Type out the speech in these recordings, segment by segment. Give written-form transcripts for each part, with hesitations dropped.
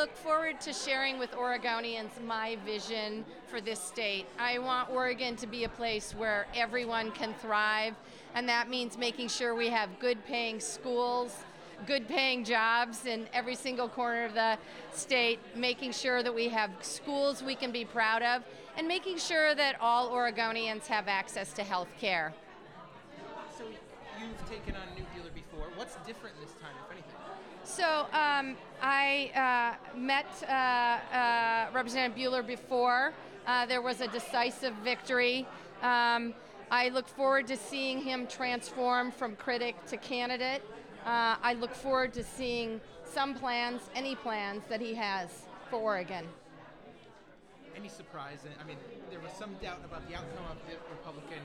look forward to sharing with Oregonians my vision for this state. I want Oregon to be a place where everyone can thrive, and that means making sure we have good paying schools, good paying jobs in every single corner of the state, making sure that we have schools we can be proud of, and making sure that all Oregonians have access to health care. So you've taken on New Buehler before. What's different this time, if anything? So I met Representative Buehler before. There was a decisive victory. I look forward to seeing him transform from critic to candidate. I look forward to seeing some plans, any plans that he has for Oregon. Any surprise? I mean, there was some doubt about the outcome of the Republican.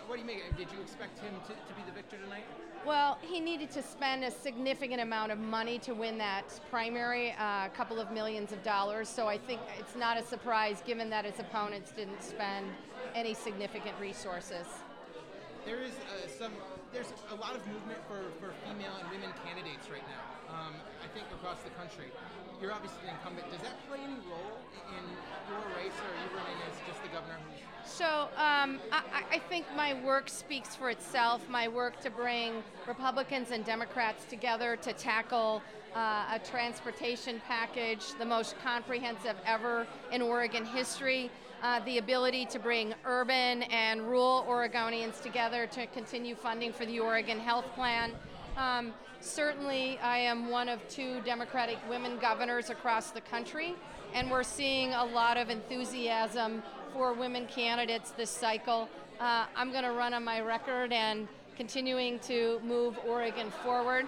What do you make? Did you expect him to be the victor tonight? Well, he needed to spend a significant amount of money to win that primary, a couple of millions of dollars. So I think it's not a surprise given that his opponents didn't spend any significant resources. There's a lot of movement for female and women candidates right now, I think across the country. You're obviously the incumbent. Does that play any role in your race, or are you running as just the governor? So I think my work speaks for itself. My work to bring Republicans and Democrats together to tackle a transportation package, the most comprehensive ever in Oregon history. The ability to bring urban and rural Oregonians together to continue funding for the Oregon Health Plan. Certainly, I am one of 2 Democratic women governors across the country, and we're seeing a lot of enthusiasm for women candidates this cycle. I'm going to run on my record and continuing to move Oregon forward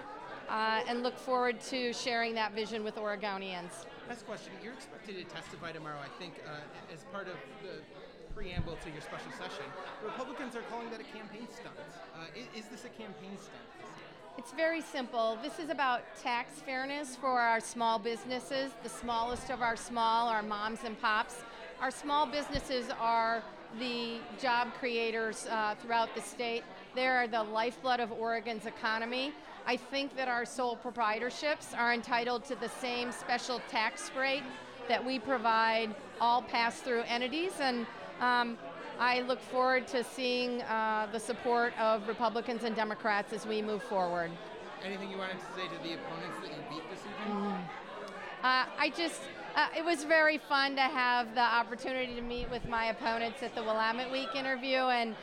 and look forward to sharing that vision with Oregonians. Last question. You're expected to testify tomorrow, I think, as part of the preamble to your special session. The Republicans are calling that a campaign stunt. Is this a campaign stunt? It's very simple. This is about tax fairness for our small businesses, the smallest of our small, our moms and pops. Our small businesses are the job creators throughout the state. They are the lifeblood of Oregon's economy. I think that our sole proprietorships are entitled to the same special tax rate that we provide all pass-through entities, and I look forward to seeing the support of Republicans and Democrats as we move forward. Anything you wanted to say to the opponents that you beat this evening? It was very fun to have the opportunity to meet with my opponents at the Willamette Week interview, and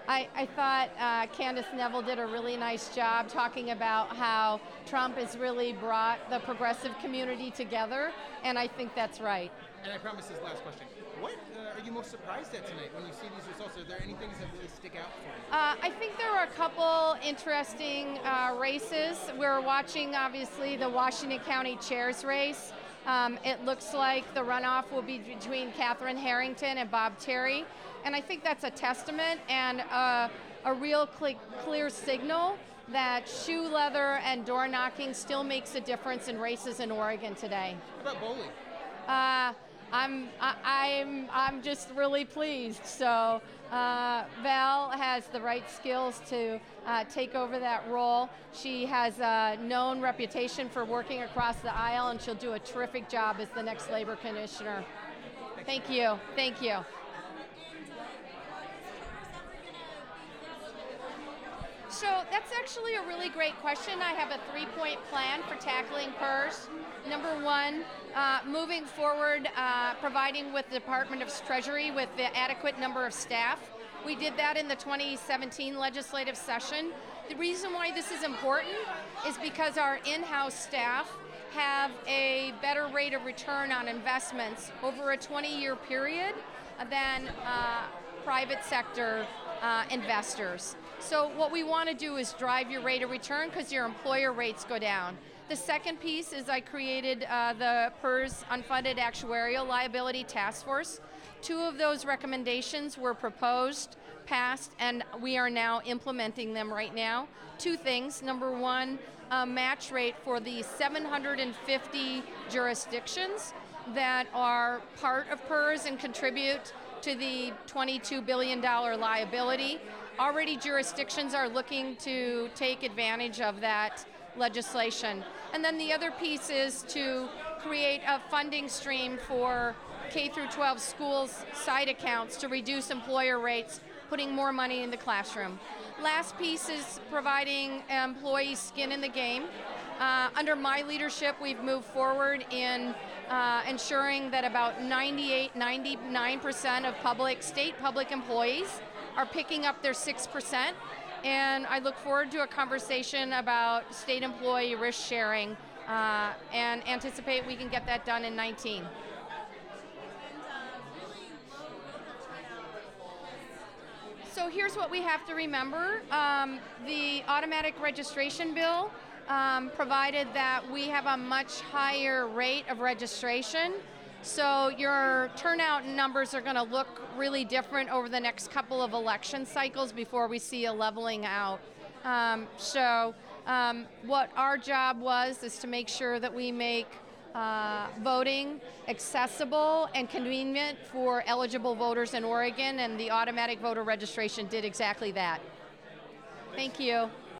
I thought Candace Neville did a really nice job talking about how Trump has really brought the progressive community together, and I think that's right. And I promise this last question. What are you most surprised at tonight when you see these results? Are there any things that really stick out for you? I think there are a couple interesting races. We're watching, obviously, the Washington County Chair's race. It looks like the runoff will be between Catherine Harrington and Bob Terry. And I think that's a testament and a real clear signal that shoe leather and door knocking still makes a difference in races in Oregon today. How about bowling? I'm just really pleased. So Val has the right skills to take over that role. She has a known reputation for working across the aisle, and she'll do a terrific job as the next labor commissioner. Thank you. Thank you. So that's actually a really great question. I have a 3-point plan for tackling PERS. Number 1, moving forward, providing with the Department of Treasury with the adequate number of staff. We did that in the 2017 legislative session. The reason why this is important is because our in-house staff have a better rate of return on investments over a 20-year period than private sector investors. So what we want to do is drive your rate of return because your employer rates go down. The second piece is I created the PERS Unfunded Actuarial Liability Task Force. 2 of those recommendations were proposed, passed, and we are now implementing them right now. 2 things. Number 1, a match rate for the 750 jurisdictions that are part of PERS and contribute to the $22 billion liability. Already jurisdictions are looking to take advantage of that legislation. And then the other piece is to create a funding stream for K through 12 schools' side accounts to reduce employer rates, putting more money in the classroom. Last piece is providing employees skin in the game. Under my leadership, we've moved forward in ensuring that about 99% of state public employees are picking up their 6%. And I look forward to a conversation about state employee risk sharing and anticipate we can get that done in 19. So here's what we have to remember. The automatic registration bill provided that we have a much higher rate of registration. So your turnout numbers are going to look really different over the next couple of election cycles before we see a leveling out. What our job was is to make sure that we make voting accessible and convenient for eligible voters in Oregon, and the automatic voter registration did exactly that. Thank you.